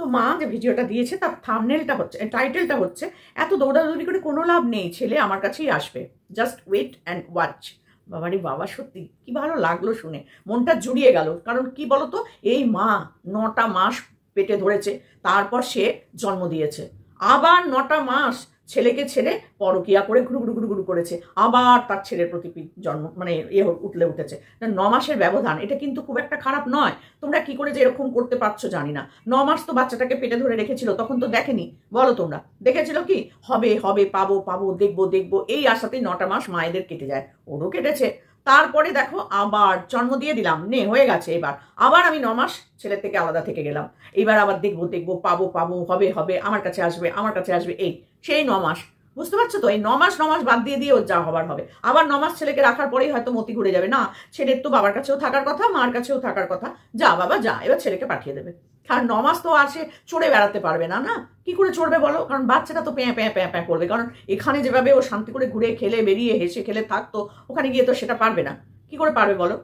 তো মা যে ভিডিওটা দিয়েছে তার থাম্বনেলটা হচ্ছে, টাইটেলটা হচ্ছে, এত দৌড়াদৌড়ি করে কোনো লাভ নেই, ছেলে আমার কাছেই আসবে, জাস্ট ওয়েট অ্যান্ড ওয়াচ। বাবারে বাবা, সত্যি কি ভালো লাগলো শুনে, মনটা জুড়িয়ে গেল। কারণ কি বলতো, এই মা 9টা মাস পেটে ধরেছে, তারপর সে জন্ম দিয়েছে, আবার 9টা মাস ছেলেকে ছেড়ে পরকিয়া করে ঘুরু ঘুরু ঘুরু ঘুরু করেছে, আবার তার ছেলের প্রতি জন্ম মানে উঠেছে। 9 মাসের ব্যবধান, এটা কিন্তু খুব একটা খারাপ নয়। তোমরা কি করে যে এরকম করতে পারছো জানি না। 9 মাস তো বাচ্চাটাকে পেটে ধরে রেখেছিল, তখন তো দেখেনি, বলো তোমরা দেখেছিল কি? হবে হবে, পাবো পাবো, দেখবো দেখবো, এই আশাতেই 9টা মাস মায়েদের কেটে যায়, ওরও কেটেছে। তারপরে দেখো আবার জন্ম দিয়ে দিলাম, নে হয়ে গেছে, এবার আবার আমি 9 মাস ছেলের থেকে আলাদা থেকে গেলাম, এবার আবার দেখবো দেখবো, পাবো পাবো, হবে হবে, আমার কাছে আসবে আমার কাছে আসবে, এই সেই 9 মাস। বুঝতে পারছো তো? এই 9 মাস বাদ দিয়ে ওর যা হবার হবে। আবার 9 মাস ছেলেকে রাখার পরেই হয়তো মতি ঘুরে যাবে, না ছেলের তো বাবার কাছেও থাকার কথা, মার কাছেও থাকার কথা, যা বাবা যা, এবার ছেলেকে পাঠিয়ে দেবে। আর 9 মাস তো আর সে চড়ে বেড়াতে পারবে না, না কি করে চড়বে বলো? কারণ বাচ্চাটা তো প্যাঁ প্যাঁ প্যাঁ প্যাঁ করবে, কারণ এখানে যেভাবে ও শান্তি করে ঘুরে খেলে বেরিয়ে হেসে খেলে থাকতো, ওখানে গিয়ে তো সেটা পারবে না। কি করে পারবে বলো?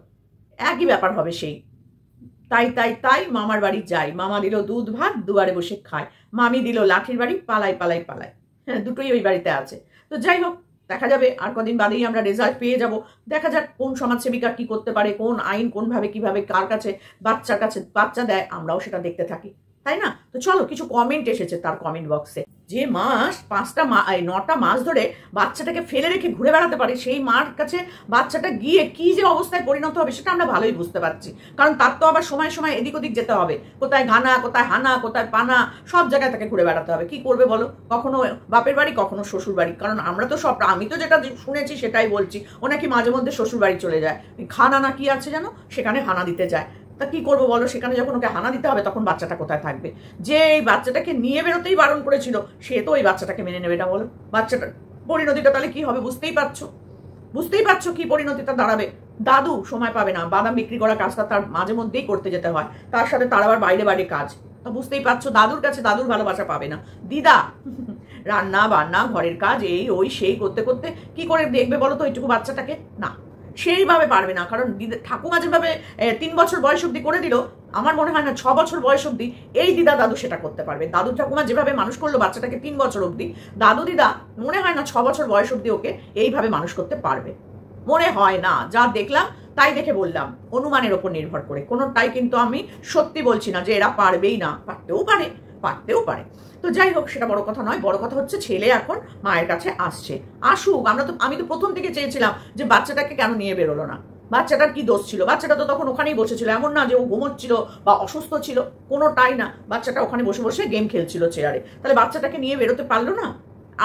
একই ব্যাপার হবে সেই। তাই তাই তাই মামার বাড়ি যাই, মামা দিল দুধ ভাত, দুয়ারে বসে খায়, মামি দিল লাঠির বাড়ি, পালাই পালাই পালাই। হ্যাঁ, দুটোই ওই বাড়িতে আছে। তো যাই হোক, দেখা যাবে, আর কদিন বাদেই আমরা রেজাল্ট পেয়ে যাব। দেখা যাক কোন সমাজসেবিকা কি করতে পারে, কোন আইন কোনভাবে কিভাবে কার কাছে বাচ্চা দেয়, আমরাও সেটা দেখতে থাকি, তাই না? তো চলো, কিছু কমেন্ট এসেছে তার কমেন্ট বক্সে। যে মাস 9টা মাস ধরে বাচ্চাটাকে ফেলে রেখে ঘুরে বেড়াতে পারে, সেই মার কাছে বাচ্চাটা গিয়ে কি যে অবস্থায় পরিণত হবে সেটা আমরা ভালোই বুঝতে পারছি। কারণ তার তো আবার সময় সময় এদিক ওদিক যেতে হবে, কোথায় ঘানা, কোথায় হানা, কোথায় পানা, সব জায়গায় তাকে ঘুরে বেড়াতে হবে। কি করবে বলো? কখনো বাপের বাড়ি, কখনো শ্বশুর বাড়ি। কারণ আমরা তো আমি তো যেটা শুনেছি সেটাই বলছি, ও নাকি মাঝে মধ্যে শ্বশুর বাড়ি চলে যায়, খানা না কি আছে যেন, সেখানে হানা দিতে যায়। তা কি করবো বলো? সেখানে যখন ওকে হানা দিতে হবে, তখন বাচ্চাটা কোথায় থাকবে? যে এই বাচ্চাটাকে নিয়ে বেরোতেই বারণ করেছিল, সে তো ওই বাচ্চাটাকে মেনে নেবে না বলো? বাচ্চাটার পরিণতিটা তাহলে কি হবে? বুঝতেই পারছো কি পরিণতিটা দাঁড়াবে। দাদু সময় পাবে না, বাদাম বিক্রি করা কাজটা তার মাঝে মধ্যেই করতে যেতে হয়, তার সাথে তার আবার বাইরে বাইরে কাজ। তা বুঝতেই পারছো, দাদুর কাছে দাদুর ভালোবাসা পাবে না। দিদা রান্না বান্না, ঘরের কাজ, এই ওই সেই করতে করতে কি করে দেখবে বলো তো এইটুকু বাচ্চাটাকে? না, সেইভাবে পারবে না। কারণ ঠাকুমা যেভাবে 3 বছর বয়স অব্দি করে দিল, আমার মনে হয় না 6 বছর বয়স অব্দি এই দিদা দাদু সেটা করতে পারবে। দাদু ঠাকুমা যেভাবে মানুষ করলো বাচ্চাটাকে 3 বছর অব্দি, দাদু দিদা মনে হয় না 6 বছর বয়স অব্দি ওকে এইভাবে মানুষ করতে পারবে, মনে হয় না। যা দেখলাম তাই দেখে বললাম, অনুমানের ওপর নির্ভর করে, কোনোটাই কিন্তু আমি সত্যি বলছি না যে এরা পারবেই না, পারতেও পারে। তো যাই হোক, সেটা বড় কথা নয়। বড় কথা হচ্ছে ছেলে এখন মায়ের কাছে আসুক। আমি তো প্রথম থেকে চেয়েছিলাম যে বাচ্চাটাকে কেন নিয়ে বেরোলো না, বাচ্চাটার কি দোষ ছিল? বাচ্চাটা তো তখন ওখানেই বসেছিল, এমন না যে ও ঘুমোচ্ছিল বা অসুস্থ ছিল, কোনোটাই না। বাচ্চাটা ওখানে বসে বসে গেম খেলছিল চেয়ারে, তাহলে বাচ্চাটাকে নিয়ে বেরোতে পারলো না?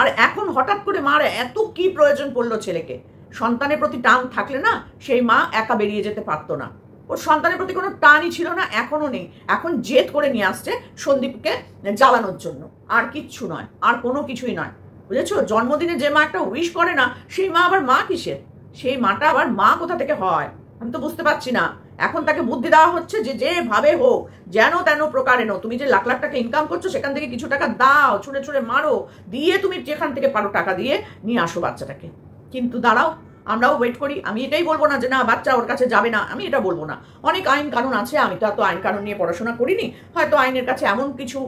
আর এখন হঠাৎ করে মার এত কি প্রয়োজন পড়লো ছেলেকে? সন্তানের প্রতি টান থাকলে না, সেই মা একা বেরিয়ে যেতে পারতো না। ওর সন্তানের প্রতি কোনো টানই ছিল না, এখনো নেই। এখন জেদ করে নিয়ে আসছে সন্দীপকে জ্বালানোর জন্য, আর কিচ্ছু নয়, আর কোনো কিছুই নয়, বুঝেছো? জন্মদিনে যে মা একটা উইশ করে না, সেই মা আবার মা কিসের? সেই মাটা আবার মা কোথা থেকে হয় আমি তো বুঝতে পারছি না। এখন তাকে বুদ্ধি দেওয়া হচ্ছে যে যেভাবে হোক, যেন তেন প্রকারে নো, তুমি যে লাখ লাখ টাকা ইনকাম করছো সেখান থেকে কিছু টাকা দাও, ছুঁড়ে ছুঁড়ে মারো, দিয়ে তুমি যেখান থেকে পারো টাকা দিয়ে নিয়ে আসো বাচ্চাটাকে। কিন্তু দাঁড়াও, আমরাও ওয়েট করি। আমি এটাই বলবো না যে না বাচ্চা ওর কাছে যাবে না, আমি এটা বলবো না। অনেক আইন কানুন আছে, আমি তো এত আইন কানুন নিয়ে পড়াশোনা করিনি, হয়তো আইনের কাছে এমন কিছু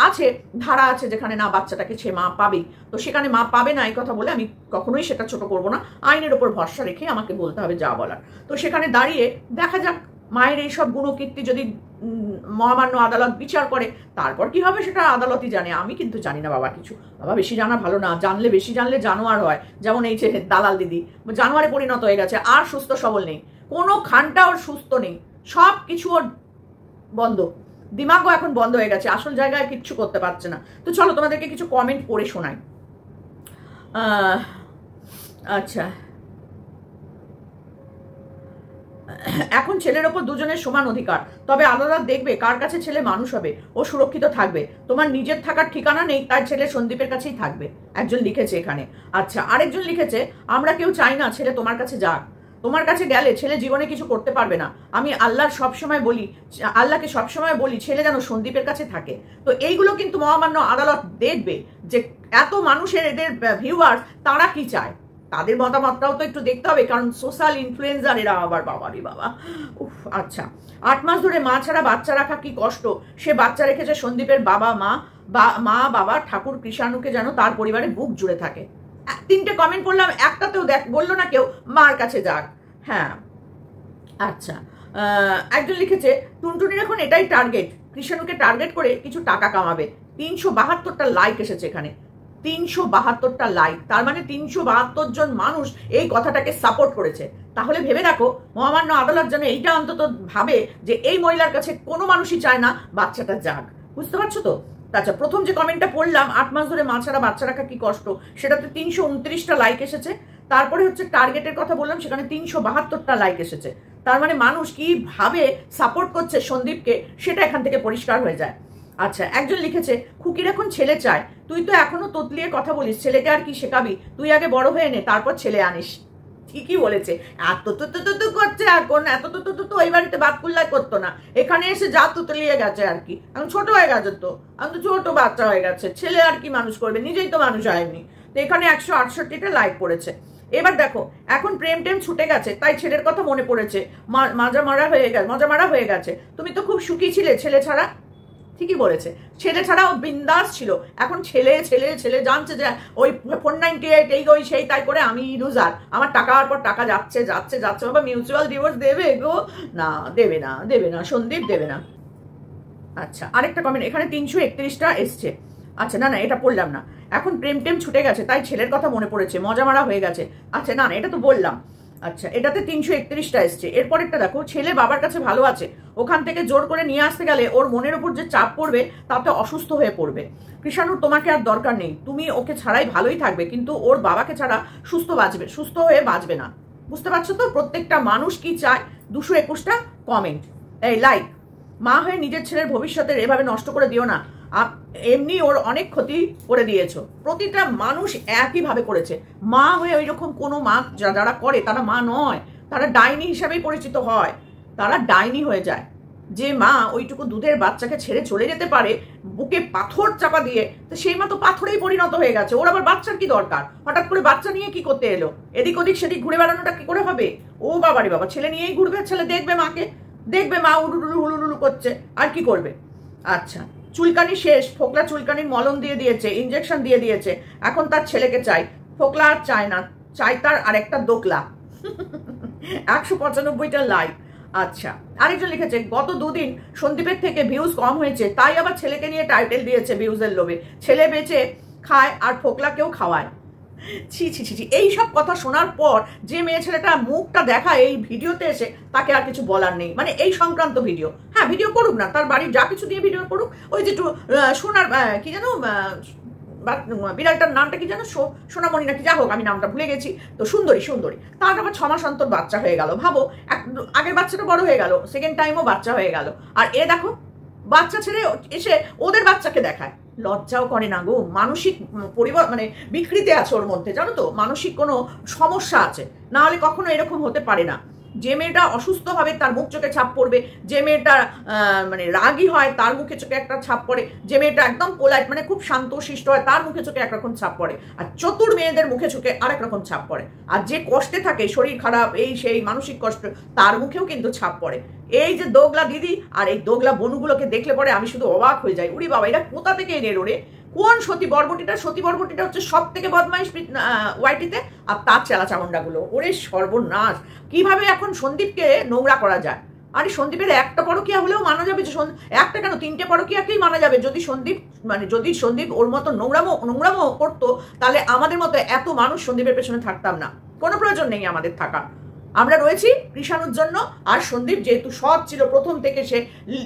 আছে, ধারা আছে যেখানে না বাচ্চাটাকে সে মা পাবেই, তো সেখানে মা পাবে না এই কথা বলে আমি কখনোই সেটা ছোট করবো না। আইনের ওপর ভরসা রেখে আমাকে বলতে হবে যা বলার। তো সেখানে দাঁড়িয়ে দেখা যাক মায়ের এইসব গুণকীর্তি যদি মহামান্য আদালত বিচার করে, তারপর কি হবে সেটা আদালতই জানে, আমি কিন্তু জানি না বাবা কিছু। বাবা বেশি জানা ভালো না, বেশি জানলে জানোয়ার হয়। যেমন এই যে দালাল দিদি জানোয়ারে পরিণত হয়ে গেছে, আর সুস্থ সবল নেই, কোনো খানটা ওর সুস্থ নেই, সব কিছু ওর বন্ধ, দিমাগও এখন বন্ধ হয়ে গেছে, আসল জায়গায় কিচ্ছু করতে পারছে না। তো চলো তোমাদেরকে কিছু কমেন্ট পড়ে শোনাই। আচ্ছা, এখন ছেলের ওপর দুজনের সমান অধিকার, তবে আদালত দেখবে কার কাছে ছেলে মানুষ হবে ও সুরক্ষিত থাকবে। তোমার নিজের থাকার ঠিকানা নেই, তাই ছেলে সন্দীপের কাছেই থাকবে, একজন লিখেছে এখানে। আচ্ছা, আরেকজন লিখেছে, আমরা কেউ চাই না ছেলে তোমার কাছে যাক, তোমার কাছে গেলে ছেলে জীবনে কিছু করতে পারবে না। আমি আল্লাহকে সবসময় বলি ছেলে যেন সন্দীপের কাছে থাকে। তো এইগুলো কিন্তু মহামান্য আদালত দেখবে যে এত মানুষের এদের ভিউয়ার্স তারা কি চায়, তাদের মতামতটাও তো একটু দেখতে হবে, কারণ সোশ্যাল ইনফ্লুয়েন্সার এরা আবার, বাবারে বাবা। উফ, আচ্ছা। 8 মাস ধরে মা ছাড়া বাচ্চা রাখা কি কষ্ট, সে বাচ্চা রেখেছে সন্দীপের বাবা মা বাবা ঠাকুর কৃষাণুকে যেন তার পরিবারে বুক জুড়ে থাকে। 3টে কমেন্ট করলাম, একটাতেও বললো না কেউ মার কাছে যাক। হ্যাঁ, আচ্ছা। একজন লিখেছে টুনটুনির এখন এটাই টার্গেট, কৃষাণুকে টার্গেট করে কিছু টাকা কামাবে। 372টা লাইক এসেছে এখানে, 372টা লাইক, তার মানে 372 জন মানুষ এই কথাটাকে সাপোর্ট করেছে। তাহলে ভেবে রাখো, মহামান্য আদালত যেন এইটা অন্তত ভাবে যে এই মহিলার কাছে কোনো মানুষই চায় না বাচ্চাটা যাক। বুঝতে পারছো তো? আচ্ছা, প্রথম যে কমেন্টটা পড়লাম, 8 মাস ধরে মা ছাড়া বাচ্চা রাখা কি কষ্ট, সেটাতে 329টা লাইক এসেছে। তারপরে হচ্ছে টার্গেটের কথা বললাম, সেখানে 372টা লাইক এসেছে। তার মানে মানুষ কিভাবে সাপোর্ট করছে সন্দীপকে সেটা এখান থেকে পরিষ্কার হয়ে যায়। আচ্ছা, একজন লিখেছে খুকির এখন ছেলে চায়, তুই তো এখনো তোতলিয়ে কথা বলিস, ছেলেকে আর কি শেখাবি, তুই আগে বড় হয়ে নে তারপর ছেলে আনিস। ঠিকই বলেছে, এত তো করছে এখন, এত তো ওই বাড়িতে বাদ কুল্লাই করতো না, এখানে এসে যা তুতলিয়ে গেছে আর কি, এখন ছোট হয়ে গেছে, তো এখন তো ছোট বাচ্চা হয়ে গেছে, ছেলে আর কি মানুষ করবে, নিজেই তো মানুষ হয়নি। তো এখানে 168টা লাইক পড়েছে। এবার দেখো, এখন প্রেম টেম ছুটে গেছে, তাই ছেলের কথা মনে পড়েছে, মজা মারা হয়ে গেছে, তুমি তো খুব সুখী ছিলে ছেলে ছাড়া। ঠিকই বলেছে, ছেলে ছাড়াও বিন্দাস ছিল, এখন ছেলে ছেলে ছেলে জানছে যে ওই 498 এই ওই সেই, তাই করে আমি লুজার, আমার টাকার পর টাকা যাচ্ছে যাচ্ছে যাচ্ছে। বাবা মিউচুয়াল ডিভোর্স দেবে গো? না, দেবে না সন্দীপ, দেবে না। আচ্ছা, আরেকটা কমেন্ট এখানে 331টা এসছে। আচ্ছা, না এটা পড়লাম না। এখন প্রেম টেম ছুটে গেছে, তাই ছেলের কথা মনে পড়েছে, মজা মারা হয়ে গেছে। আচ্ছা, না এটা তো বললাম। আচ্ছা, এটাতে 331টা এসছে। এরপরেরটা দেখো, ছেলে বাবার কাছে ভালো আছে, ওখান থেকে জোর করে নিয়ে আসতে গেলে ওর মনের উপর যে চাপ পড়বে তাতে অসুস্থ হয়ে পড়বে। কৃষাণুর তোমাকে আর দরকার নেই, তুমি ওকে ছাড়াই ভালোই থাকবে, কিন্তু ওর বাবাকে ছাড়া সুস্থ হয়ে বাঁচবে না। বুঝতে পারছো তো প্রত্যেকটা মানুষ কি চায়? 221টা কমেন্ট, এই লাইক। মা হয়ে নিজের ছেলের ভবিষ্যতের এভাবে নষ্ট করে দিও না, এমনি ওর অনেক ক্ষতি করে দিয়েছো। প্রতিটা মানুষ একইভাবে করেছে। মা হয়ে ওই রকম কোনো মা যারা করে তারা মা নয়, তারা ডাইনি হিসাবেই পরিচিত হয়, তারা ডাইনি হয়ে যায়। যে মা ওইটুকু দুধের বাচ্চাকে ছেড়ে চলে যেতে পারে বুকে পাথর চাপা দিয়ে, তো সেই মা তো পাথরেই পরিণত হয়ে গেছে। ওর আবার বাচ্চার কি দরকার? হঠাৎ করে বাচ্চা নিয়ে কি করতে এলো? এদিক ওদিক সেদিক ঘুরে বেড়ানোটা কি করে হবে? ও বাবারে বাবা, ছেলে নিয়েই ঘুরবে, ছেলে দেখবে মাকে, দেখবে মা উলুলুলু হুলুলুলু করছে, আর কি করবে? আচ্ছা, চুলকানি শেষ, ফোকলা চুলকানির মলম দিয়ে দিয়েছে, ইঞ্জেকশন দিয়ে দিয়েছে, এখন তার ছেলেকে চাই। ফোকলা আর চায় না, চাই তার আরেকটা দোকলা। 195টা লাইক। আচ্ছা, আরেকজন লিখেছে গত 2 দিন সন্দীপের থেকে ভিউজ কম হয়েছে, তাই আবার ছেলেকে নিয়ে টাইটেল দিয়েছে ভিউজের লোভে, ছেলে বেঁচে খায় আর ফোকলাকেও খাওয়ায়। ছি ছি ছি ছি, এইসব কথা শোনার পর যে মেয়ে ছেলেটা মুখটা দেখা এই ভিডিওতে এসে, তাকে আর কিছু বলার নেই। মানে এই সংক্রান্ত ভিডিও, হ্যাঁ ভিডিও করুক না, তার বাড়ির যা কিছু দিয়ে ভিডিও করুক। ওই যে একটু সোনার কি যেন বিড়ালটার নামটা কি যেন, সোনামণি নাকি, যা হোক আমি নামটা ভুলে গেছি। তো সুন্দরী, তার আবার 6 মাস অন্তর বাচ্চা হয়ে গেল। ভাবো, আগের বাচ্চাটা বড় হয়ে গেল, সেকেন্ড টাইমও বাচ্চা হয়ে গেল, আর এ দেখো বাচ্চা ছেড়ে এসে ওদের বাচ্চাকে দেখায়। লজ্জাও করে না গো? মানসিক মানে বিকৃতি আছে ওর মধ্যে, জানো তো, মানসিক কোনো সমস্যা আছে, না হলে কখনো এরকম হতে পারে না। যে মেয়েটা অসুস্থ হবে তার মুখ চোখে ছাপ পড়বে, যে মেয়েটা মানে রাগী হয় তার মুখে চোখে একটা ছাপ পড়ে, যে মেয়েটা একদম পোলাইট মানে খুব শান্ত শিষ্ট হয় তার মুখে চোখে একরকম ছাপ পড়ে, আর চতুর মেয়েদের মুখে চোখে আরেক রকম ছাপ পড়ে। আর যে কষ্টে থাকে, শরীর খারাপ, এই সেই মানসিক কষ্ট, তার মুখেও কিন্তু ছাপ পড়ে। এই যে দোগলা দিদি আর এই দোগলা বনুগুলোকে দেখলে পরে আমি শুধু অবাক হয়ে যাই। উড়ি বাবা, এরা কোথা থেকে এলো রে? কোন সতী বরবটিটা হচ্ছে সব থেকে বদমাইশ ওয়াইটিতে, আর তার চেলা চামুন্ডাগুলো, ওরে সর্বনাশ। কিভাবে এখন সন্দীপকে নোংরা করা যায়? আরে সন্দীপের একটা পরকিয়া হলেও মানা যাবে, যে একটা কেন 3টে পরকিয়াকেই মানা যাবে। যদি সন্দীপ ওর মতো নোংরামো করতো, তাহলে আমাদের মতো এত মানুষ সন্দীপের পেছনে থাকতাম না। কোনো প্রয়োজন নেই আমাদের থাকা। আমরা রয়েছি কৃষাণুর জন্য, আর সন্দীপ যেহেতু সৎ ছিল প্রথম থেকে, সে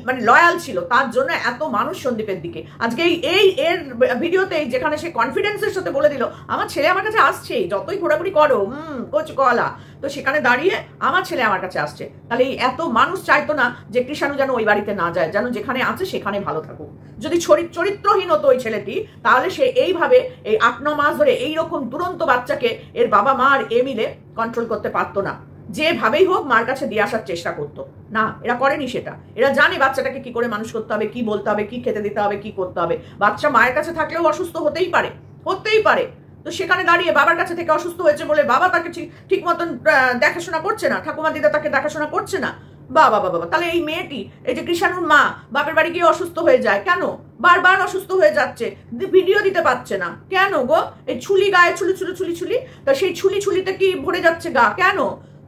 মানে লয়াল ছিল, তার জন্য এত মানুষ সন্দীপের দিকে। আজকে এর ভিডিওতে যেখানে সে কনফিডেন্সের সাথে বলে দিল আমার ছেলে আমার কাছে আসছে, যতই ঘোরাঘুরি করো কোচ কলা, তো সেখানে দাঁড়িয়ে আমার ছেলে আমার কাছে আসছে, তাহলে এই এত মানুষ চাইতো না যে কৃষাণু যেন ওই বাড়িতে না যায়, যেন যেখানে আছে সেখানে ভালো থাকুক। যদি চরিত্রহীন হতো ওই ছেলেটি, তাহলে সে এইভাবে এই 8-9 মাস ধরে এইরকম দুরন্ত বাচ্চাকে এর বাবা মা আর এ মিলে কন্ট্রোল করতে পারতো না। যেভাবেই হোক মার কাছে দিয়ে আসার চেষ্টা করতো না, এরা করেনি সেটা। এরা জানে বাচ্চাটাকে কি করে মানুষ করতে হবে, কি বলতে হবে, কি খেতে দিতে হবে, কি করতে হবে। বাচ্চা মায়ের কাছে থাকলেও অসুস্থ হতেই পারে, তো সেখানে দাঁড়িয়ে বাবার কাছে থেকে অসুস্থ হয়েছে বলে বাবা তাকে ঠিক মতন দেখাশোনা করছে না, ঠাকুমা দিদা তাকে দেখাশোনা করছে না। বাবা বাবা, তাহলে এই মেয়েটি, এই যে কৃষাণুর মা বাপের বাড়ি গিয়ে অসুস্থ হয়ে যায় কেন? বারবার অসুস্থ হয়ে যাচ্ছে, ভিডিও দিতে পারছে না কেন গো? এই ছুলি গায়ে ছুলি, তা সেই ছুলিতে কি ভরে যাচ্ছে গা কেন?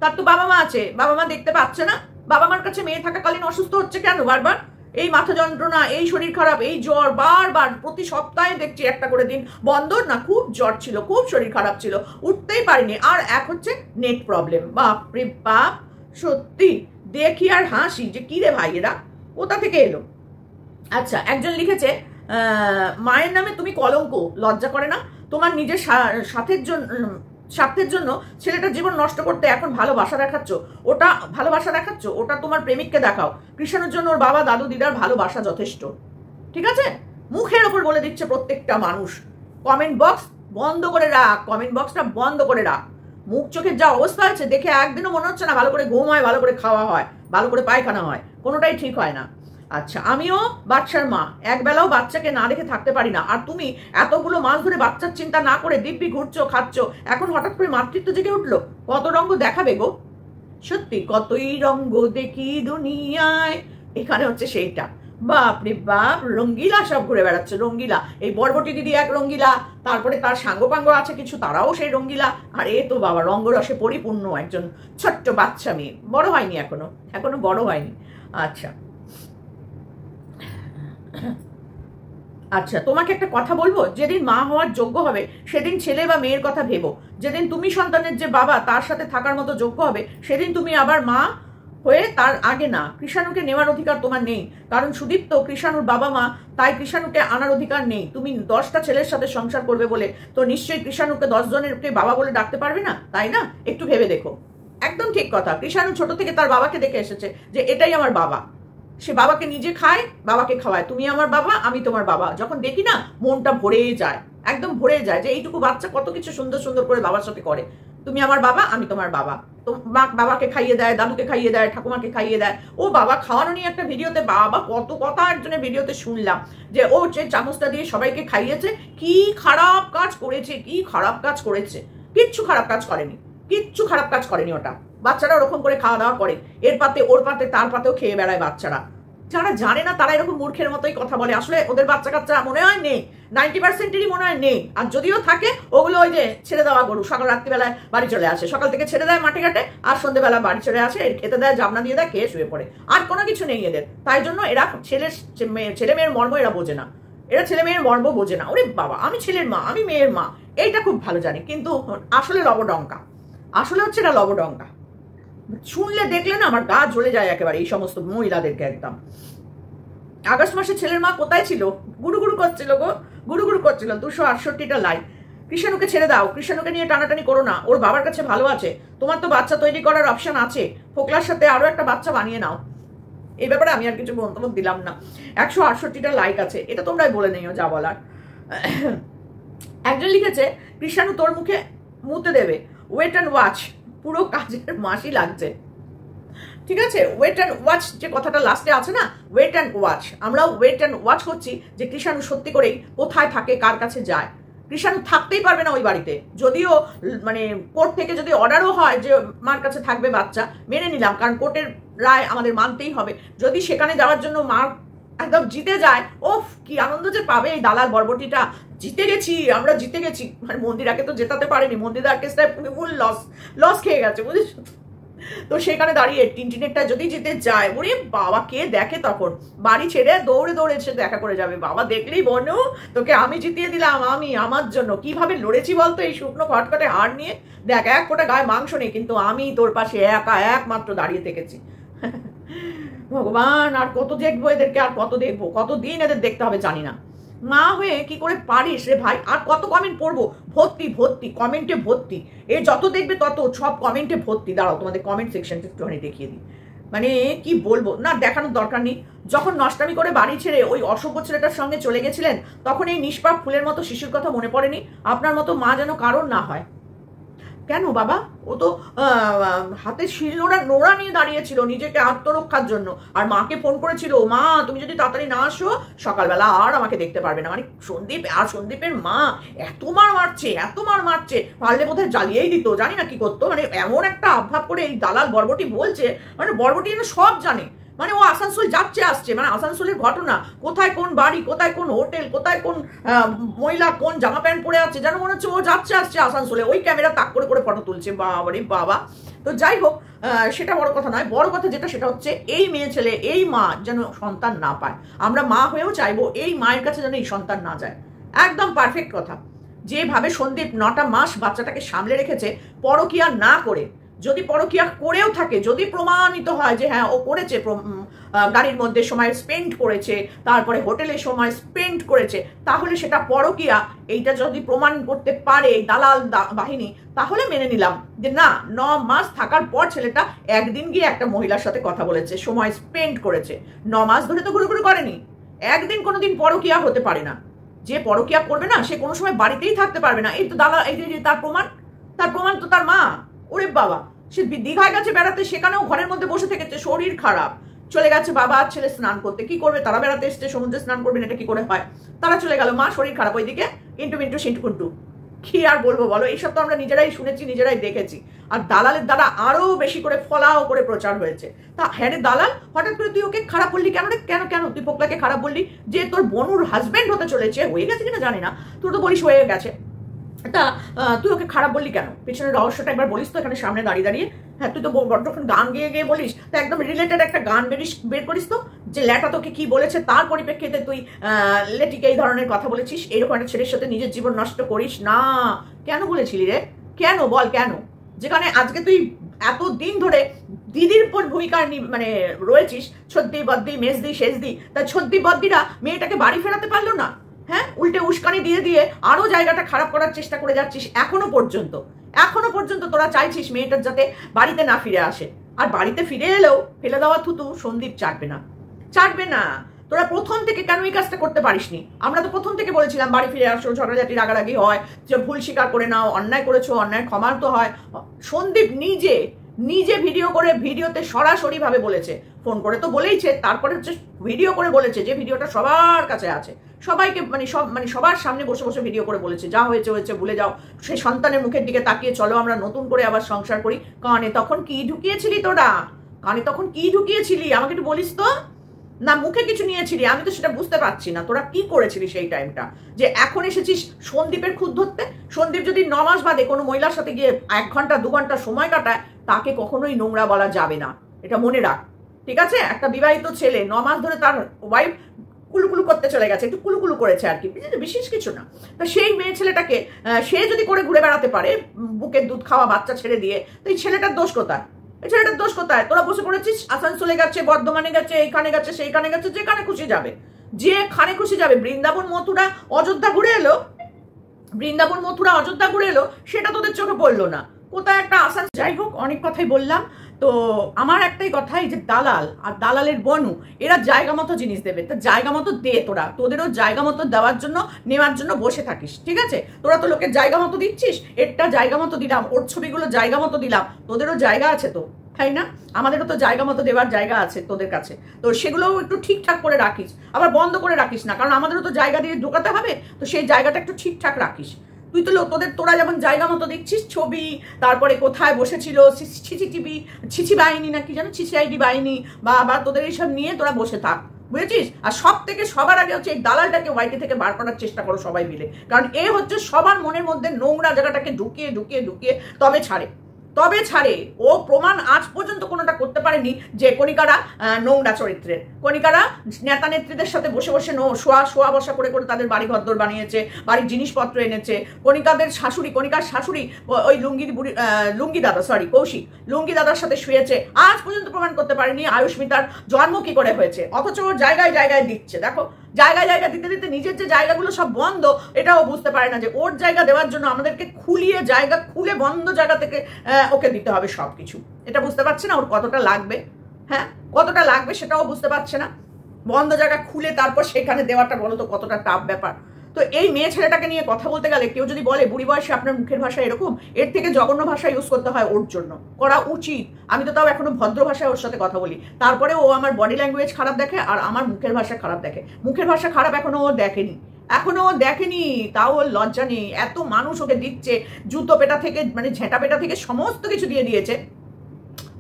তার তো বাবা মা আছে, বাবা মা দেখতে পাচ্ছে না? বাবা মার কাছে মেয়ে থাকাকালীন অসুস্থ হচ্ছে কেন বারবার? এই মাথা যন্ত্রণা, এই শরীর খারাপ, এই জ্বর, বারবার প্রতি সপ্তাহে দেখছি একটা করে দিন বন্ধ না। খুব জ্বর ছিল, খুব শরীর খারাপ ছিল, উঠতেই পারিনি। আর এক হচ্ছে নেট প্রবলেম। বাপরে বাপ, সত্যি দেখি আর হাসি যে কি রে ভাই, এরা কোথা থেকে এলো? আচ্ছা, একজন লিখেছে মায়ের নামে তুমি কলঙ্ক, লজ্জা করে না? তোমার নিজের স্বার্থের জন্য ছেলেটার জীবন নষ্ট করতে এখন ভালোবাসা দেখাচ্ছ। ওটা তোমার প্রেমিককে দেখাও। কৃষাণুর জন্য ওর বাবা দাদু দিদার ভালোবাসা যথেষ্ট। ঠিক আছে? মুখের ওপর বলে দিচ্ছে প্রত্যেকটা মানুষ। কমেন্ট বক্স বন্ধ করে রাখ, কমেন্ট বক্সটা বন্ধ করে রাখ। মুখ চোখের যা অবস্থা আছে দেখে একদিনও মনে হচ্ছে না ভালো করে ঘুম হয়, ভালো করে খাওয়া হয়, ভালো করে পায়খানা হয়, কোনোটাই ঠিক হয় না। আচ্ছা, আমিও বাচ্চার মা, একবেলাও বাচ্চাকে না দেখে থাকতে পারি না। আর তুমি এতগুলো মাস ধরে বাচ্চার চিন্তা না করে দিব্যি ঘুরছো, খাচ্ছ, এখন হঠাৎ করে মাতৃত্ব জেগে উঠলো? কত রঙ্গ দেখাবে গো, সত্যি কতই রঙ্গ দেখি দুনিয়ায়। এখানে হচ্ছে সেইটা, বাপরে বাপ, রঙ্গিলা সব ঘুরে বেড়াচ্ছে, রঙ্গিলা। এই বরবটি দিদি এক রঙ্গিলা, তারপরে তার সাঙ্গপাঙ্গ আছে কিছু, তারাও সেই রঙ্গিলা। আর এ তো বাবা রঙ্গরসে পরিপূর্ণ একজন ছোট্ট বাচ্চা মেয়ে, বড় হয়নি এখনো বড় হয়নি। আচ্ছা, তোমাকে একটা কথা বলবো, যেদিন মা হওয়ার যোগ্য হবে সেদিন ছেলে বা মেয়ের কথা ভেবো। যেদিন তুমি সন্তানের যে বাবা তার সাথে থাকার মতো যোগ্য হবে সেদিন তুমি আবার মা হয়ে, তার আগে না। কৃষাণুকে নেওয়ার অধিকার তোমার নেই, কারণ সুদীপ্ত কৃষাণুর বাবা মা, তাই কৃষাণুকে আনার অধিকার নেই। তুমি 10টা ছেলের সাথে সংসার করবে বলে তো নিশ্চয়ই কৃষাণুকে 10 জনেরকে বাবা বলে ডাকতে পারবে না, তাই না? একটু ভেবে দেখো। একদম ঠিক কথা। কৃষাণু ছোট থেকে তার বাবাকে দেখে এসেছে যে এটাই আমার বাবা। সে বাবাকে নিজে খায়, বাবাকে খাওয়ায়, তুমি আমার বাবা, আমি তোমার বাবা। যখন দেখি না, মনটা ভরে যায়, একদম ভরে যায় যে এইটুকু বাচ্চা কত কিছু সুন্দর সুন্দর করে বাবার সাথে করে। তুমি আমার বাবা, আমি তোমার বাবা। তো বাবাকে খাইয়ে দেয়, দাদুকে খাইয়ে দেয়, ঠাকুমাকে খাইয়ে দেয়। ও বাবা খাওয়ানো নিয়ে একটা ভিডিওতে বাবা কত কথা একজনের ভিডিওতে শুনলাম যে ও যে চামচটা দিয়ে সবাইকে খাইয়েছে, কি খারাপ কাজ করেছে, কিচ্ছু খারাপ কাজ করেনি ওটা। বাচ্চারা ওরকম করে খাওয়া দাওয়া করে, এর পাতে ওর পাতে তার পাতেও খেয়ে বেড়ায় বাচ্চারা। যারা জানে না তারা এরকম মূর্খের মতোই কথা বলে। আসলে ওদের বাচ্চা কাচ্চা মনে হয় নেই, 90%-এরই মনে হয় নেই। আর যদিও থাকে, ওগুলো ওই যে ছেড়ে দেওয়া গরু, সকাল রাত্রিবেলায় বাড়ি চলে আসে, সকাল থেকে ছেড়ে দেয় মাঠে ঘাটে, আর সন্ধ্যেবেলা বাড়ি চলে আসে, খেতে দেয়, জামনা দিয়ে দেয়, খেয়ে শুয়ে পড়ে, আর কোনো কিছু নেই এদের। তাই জন্য এরা ছেলে মেয়ের মর্ম এরা বোঝে না, ছেলে মেয়ের মর্ম বোঝে না। ওরে বাবা, আমি ছেলের মা, আমি মেয়ের মা, এইটা খুব ভালো জানি, কিন্তু আসলে লবডঙ্কা, আসলে হচ্ছে এটা লবডঙ্কা। শুনলে দেখলে না আমার গা জ্বলে যায় একেবারে এই সমস্ত মহিলাদেরকে একদম। আগস্ট মাসে ছেলের মা কোথায় ছিল? গুড়ুগুড়ু করছিল গো, গুড়ুগুড়ু করছিল। 268টা লাইক। কৃষাণুকে ছেড়ে দাও, কৃষাণুকে নিয়ে টানাটানি করো না, ওর বাবার কাছে ভালো আছে। তোমার তো বাচ্চা তৈরি করার অপশন আছে, ফোকলার সাথে আরো একটা বাচ্চা বানিয়ে নাও। এই ব্যাপারে আমি আর কিছু মন্তব্য দিলাম না। 168টা লাইক আছে, এটা তোমরাই বলে নিও যা বলার। একজন লিখেছে কৃষাণু তোর মুখে মুতে দেবে, ওয়েট অ্যান্ড ওয়াচ। পুরো কাজের মাসি লাগছে। ঠিক আছে, ওয়েট অ্যান্ড ওয়াচ যে কথাটা লাস্টে আছে না, ওয়েট অ্যান্ড ওয়াচ। আমরাও ওয়েট অ্যান্ড ওয়াচ করছি যে কৃষাণু সত্যি করেই কোথায় থাকে, কার কাছে যায়। কৃষাণু থাকতেই পারবে না ওই বাড়িতে, যদিও মানে কোর্ট থেকে যদি অর্ডারও হয় যে মার কাছে থাকবে বাচ্চা, মেনে নিলাম, কারণ কোর্টের রায় আমাদের মানতেই হবে। যদি সেখানে যাওয়ার জন্য মা একদম জিতে যায়, ওফ কি আনন্দ যে পাবে এই দালাল বরবটিটা, আমরা জিতে গেছি। মানে মন্দিরাকে তো জেতাতে পারেনি, মন্দিরার কেসটায় ফুল লস খেয়ে গেছে, বুঝেছ? তো সেখানে দাঁড়িয়ে টিনটিনেরটা যদি জিতে যায়, ওরে বাবা কে দেখে তখন? বাড়ি ছেড়ে দৌড়ে দৌড়ে এসে দেখা করে যাবে। বাবা দেখলেই বনু তোকে আমি জিতিয়ে দিলাম, আমি আমার জন্য কিভাবে লড়েছি বলতো এই শুকনো খটখটে হাড় নিয়ে। দেখ, এক ফোঁটা গায়ে মাংস নেই, কিন্তু আমি তোর পাশে একা একমাত্র দাঁড়িয়ে থেকেছি। ভগবান, আর কত দেখবো এদেরকে, আর কত দেখবো, কতদিন এদের দেখতে হবে জানি না। মা হয়ে কি করে পারিস রে ভাই? আর কত কমেন্ট পড়বো? ভর্তি কমেন্টে ভর্তি। এ যত দেখবে তত সব কমেন্টে ভর্তি। দাঁড়াও তোমাদের কমেন্ট সেকশন একটুখানি দেখিয়ে দিই। মানে কি বলবো, না দেখানোর দরকার নেই। যখন নষ্টামি করে বাড়ি ছেড়ে ওই অসভ্য ছেলেটার সঙ্গে চলে গেছিলেন, তখন এই নিষ্পাপ ফুলের মতো শিশুর কথা মনে পড়েনি? আপনার মতো মা যেন কারণ না হয়। কেন বাবা? ও তো হাতে শিলনোড়া নোড়া নিয়ে দাঁড়িয়েছিল নিজেকে আত্মরক্ষার জন্য, আর মাকে ফোন করেছিল, মা তুমি যদি তাড়াতাড়ি না আসো সকালবেলা আর আমাকে দেখতে পারবে না। মানে সন্দীপ আর সন্দীপের মা এত মার মারছে, পারলে বোধহয় জ্বালিয়েই দিত, জানি না কি করতো। মানে এমন একটা আভাব করে এই দালাল বরবটি বলছে, মানে বরবটি যেন সব জানে। মানে ও আসানসোল যাচ্ছে আসছে, মানে আসানসোলের ঘটনা, কোথায় কোন বাড়ি, কোথায় কোন হোটেল, কোথায় কোন মহিলা কোন জামা প্যান্ট পরে আছে, যেন মনে হচ্ছে ও যাচ্ছে আসছে আসানসোলে। ওই ক্যামেরা তাক করে করে ফটো তুলছে, বাবারে বাবা। তো যাই হোক, সেটা বড় কথা নয়। বড় কথা যেটা, সেটা হচ্ছে এই মেয়ে ছেলে, এই মা যেন সন্তান না পায়। আমরা মা হয়েও চাইবো এই মায়ের কাছে যেন এই সন্তান না যায়। একদম পারফেক্ট কথা। যেভাবে সন্দীপ 9টা মাস বাচ্চাটাকে সামলে রেখেছে, পরকিয়া না করে, যদি পরকিয়া করেও থাকে, যদি প্রমাণিত হয় যে হ্যাঁ ও করেছে, গাড়ির মধ্যে সময় স্পেন্ড করেছে, তারপরে হোটেলে সময় স্পেন্ড করেছে, তাহলে সেটা পরকিয়া। এইটা যদি প্রমাণ করতে পারে দালাল বাহিনী, তাহলে মেনে নিলাম যে না, 9 মাস থাকার পর ছেলেটা একদিন গিয়ে একটা মহিলার সাথে কথা বলেছে, সময় স্পেন্ড করেছে। 9 মাস ধরে তো ঘুরে ঘুরে করেনি। একদিন কোনোদিন পরকিয়া হতে পারে না। যে পরকিয়া করবে না সে কোনো সময় বাড়িতেই থাকতে পারবে না। এই তো দালাল, এই যে তার প্রমাণ তো তার মা। ওরে বাবা, সে দীঘায় গেছে বেড়াতে, সেখানেও ঘরের মধ্যে বসে থেকেছে, শরীর খারাপ, চলে গেছে বাবা আর ছেলে স্নান করতে। কি করবে তারা? বেড়াতে এসছে, সমুদ্রে স্নান করবেন, এটা কি করে হয়? তারা চলে গেল, মা শরীর খারাপ, ওইদিকে ইন্টু মিন্টু সিন্টু কুন্টু। কি আর বলবো বলো, এইসব তো আমরা নিজেরাই শুনেছি, নিজেরাই দেখেছি। আর দালালের দ্বারা আরো বেশি করে ফলাও করে প্রচার হয়েছে। তা হ্যাঁ রে দালাল, হঠাৎ করে তুই ওকে খারাপ বললি কেন রে? কেন তুই পোকলাকে খারাপ বললি? যে তোর বনুর হাজবেন্ড হতে চলেছে, হয়ে গেছে কিনা জানি না, তুই তো বলিস হয়ে গেছে, তা তুই ওকে খারাপ বললি কেন? পেছনের রহস্যটা একবার বলিস তো, এখানে সামনে দাঁড়িয়ে দাঁড়িয়ে। হ্যাঁ, তুই তো বড্ডক্ষণ গান গেয়ে বলিস, তা একদম রিলেটেড একটা গান বের করিস তো, যে ল্যাটা তোকে কি বলেছে তার পরিপ্রেক্ষিতে তুই লেটিকে এই ধরনের কথা বলেছিস। এরকম একটা ছেলের সাথে নিজের জীবন নষ্ট করিস না। কেন বলেছিলি রে? কেন বল, কেন? যেখানে আজকে তুই এত দিন ধরে দিদির উপর ভূমিকা মানে রয়েছিস, ছদ্দি বদ্দি মেজদি শেষদি, তা ছদ্দি বদ্দিরা মেয়েটাকে বাড়ি ফেরাতে পারলো না? হ্যাঁ, উল্টে উস্কানি দিয়ে দিয়ে আরো জায়গাটা খারাপ করার চেষ্টা করে যাচ্ছিস এখনো পর্যন্ত তোরা চাইছিস মেয়েটার যাতে বাড়িতে না ফিরে আসে। আর বাড়িতে ফিরে এলেও ফেলে দেওয়া থুতু সন্দীপ চাটবে না। তোরা প্রথম থেকে কেন এই কাজটা করতে পারিসনি? আমরা তো প্রথম থেকে বলেছিলাম বাড়ি ফিরে আসো, ঝগড়াঝাটি রাগারাগি হয়, যে ভুল স্বীকার করে নাও, অন্যায় করেছো, অন্যায় ক্ষমা তো হয়। সন্দীপ নিজে ভিডিও করে, ভিডিওতে সরাসরি ভাবে বলেছে, ফোন করে তো বলেইছে, তারপরে হচ্ছে ভিডিও করে বলেছে, যে ভিডিওটা সবার কাছে আছে, সবাইকে মানে সবার সামনে বসে বসে ভিডিও করে বলেছে, যা হয়েছে হয়েছে, ভুলে যাও, সেই সন্তানের মুখের দিকে তাকিয়ে চলো আমরা নতুন করে আবার সংসার করি। কানে তখন কি ঢুকিয়েছিলি তোরা? আমাকে একটু বলিস তো। না মুখে কিছু নিয়েছিলি? আমি তো সেটা বুঝতে পারছি না তোরা কি করেছিলি সেই টাইমটা, যে এখন এসেছিস সন্দীপের খুদ ধরতে। সন্দীপ যদি 9 মাস বাদে কোনো মহিলার সাথে গিয়ে 1 ঘন্টা 2 ঘন্টা সময় কাটায়, তাকে কখনোই নোংরা বলা যাবে না, এটা মনে রাখ, ঠিক আছে? একটা বিবাহিত ছেলে 9 মাস ধরে তার ওয়াইফ কুলুকুলু করতে চলে গেছে, একটু কুলুকুলু করেছে আর কি, বিশেষ কিছু না। তা সেই মেয়ে ছেলেটাকে সে যদি করে ঘুরে বেড়াতে পারে, বুকের দুধ খাওয়া বাচ্চা ছেড়ে দিয়ে, তো এই ছেলেটার দোষ কোথায়? তোরা বসে পড়েছিস, আসানসোলে গেছে, বর্ধমানে গেছে, এইখানে গেছে, সেইখানে গেছে, যেখানে খুশি যাবে। বৃন্দাবন মথুরা অযোধ্যা ঘুরে এলো, সেটা তোদের চোখে পড়লো না। কোথায় একটা আসান। যাই হোক, অনেক কথাই বললাম। তো আমার একটাই কথা, এই যে দালাল আর দালালের বনু, এরা জায়গা মতো জিনিস দেবে, তা জায়গা মতো দে। তোদেরও জায়গা মতো নেওয়ার জন্য বসে থাকিস, ঠিক আছে? তোরা তো লোকের জায়গা মতো দিচ্ছিস, এটা জায়গা মতো দিলাম, ওর ছবিগুলো জায়গা মতো দিলাম, তোদেরও জায়গা আছে তো, তাই না? আমাদেরও তো জায়গা মতো দেওয়ার জায়গা আছে তোদের কাছে, তো সেগুলোও একটু ঠিকঠাক করে রাখিস, আবার বন্ধ করে রাখিস না, কারণ আমাদেরও তো জায়গা দিয়ে ঢোকাতে হবে, তো সেই জায়গাটা একটু ঠিকঠাক রাখিস। তুই তো তোরা যেমন জায়গা মতো দেখছিস ছবি, তারপরে কোথায় বসেছিল, ছিছি বাহিনী নাকি জানো, ছিচিআইডি বাহিনী, বা তোদের এইসব নিয়ে তোরা বসে থাক, বুঝেছিস? আর সবার আগে হচ্ছে এই দালালটাকে ওয়াইটি থেকে বার করার চেষ্টা করো সবাই মিলে, কারণ এ হচ্ছে সবার মনের মধ্যে নোংরা জায়গাটাকে ঢুকিয়ে তবে ছাড়ে। ও প্রমাণ আজ পর্যন্ত কোনোটা করতে পারেনি যে কণিকারা নোংরা চরিত্রের, কণিকারা নেতা নেত্রীদের সাথে বসে বসে শোয়া বসা করে তাদের বাড়ি ঘরদোর বানিয়েছে, বাড়ির জিনিসপত্র এনেছে। কণিকার শাশুড়ি ওই কৌশিক লুঙ্গি দাদার সাথে শুয়েছে, আজ পর্যন্ত প্রমাণ করতে পারেনি আয়ুষ্মিতার জন্ম কি করে হয়েছে, অথচ ওর জায়গায় দিচ্ছে। দেখো, জায়গায় দিতে নিজের যে জায়গাগুলো সব বন্ধ, এটাও বুঝতে পারে না যে ওর জায়গা দেওয়ার জন্য আমাদেরকে খুলে বন্ধ জায়গা থেকে ওকে দিতে হবে সবকিছু। এটা বুঝতে পারছে না ওর কতটা লাগবে, কতটা লাগবে সেটাও বুঝতে পারছে না। বন্ধ জায়গা খুলে তারপর সেখানে দেওয়াটা বলো তো কতটা টাফ ব্যাপার। তো এই মেয়ে ছেলেটাকে নিয়ে কথা বলতে গেলে কেউ যদি বলে বুড়ি বয়সে আপনার মুখের ভাষা এরকম, এর থেকে জঘন্য ভাষা ইউজ করতে হয় ওর জন্য, করা উচিত। আমি তো তাও এখনো ভদ্র ভাষায় ওর সাথে কথা বলি, তারপরে ও আমার বডি ল্যাঙ্গুয়েজ খারাপ দেখে আর আমার মুখের ভাষা খারাপ দেখে। মুখের ভাষা খারাপ এখনো ও দেখেনি, তাও ওর লজ্জা নেই। এত মানুষ ওকে দিচ্ছে, জুতো পেটা থেকে মানে ঝেঁটা পেটা থেকে সমস্ত কিছু দিয়ে দিয়েছে,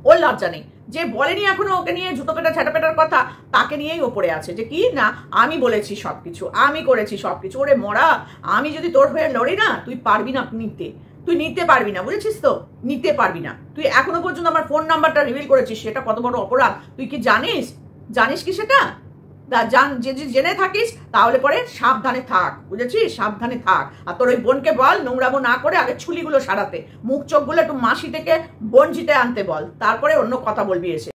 ওর লজ্জা নেই। যে বলেনি এখনো ওকে নিয়ে জুতো পেটা ঝেঁটা পেটার কথা, তাকে নিয়েই ওপরে আছে যে কি না আমি বলেছি সবকিছু, আমি করেছি সবকিছু। ওরে মরা, আমি যদি তোর হয়ে লড়ি না, তুই পারবি না নিতে, তুই নিতে পারবি না, বুঝেছিস তো? নিতে পারবি না। তুই এখনো পর্যন্ত আমার ফোন নাম্বারটা রিভিল করেছিস, সেটা কত বড় অপরাধ তুই কি জানিস কি সেটা? যদি জেনে থাকিস তাহলে পরে সাবধানে থাক, বুঝেছিস? সাবধানে থাক। আর তোর ওই বোনকে বল নোংরামো না করে আগে ছুলিগুলো সারাতে, মুখ চোখগুলো একটু মাসি থেকে বঞ্জিতে আনতে বল, তারপরে অন্য কথা বলবি এসে।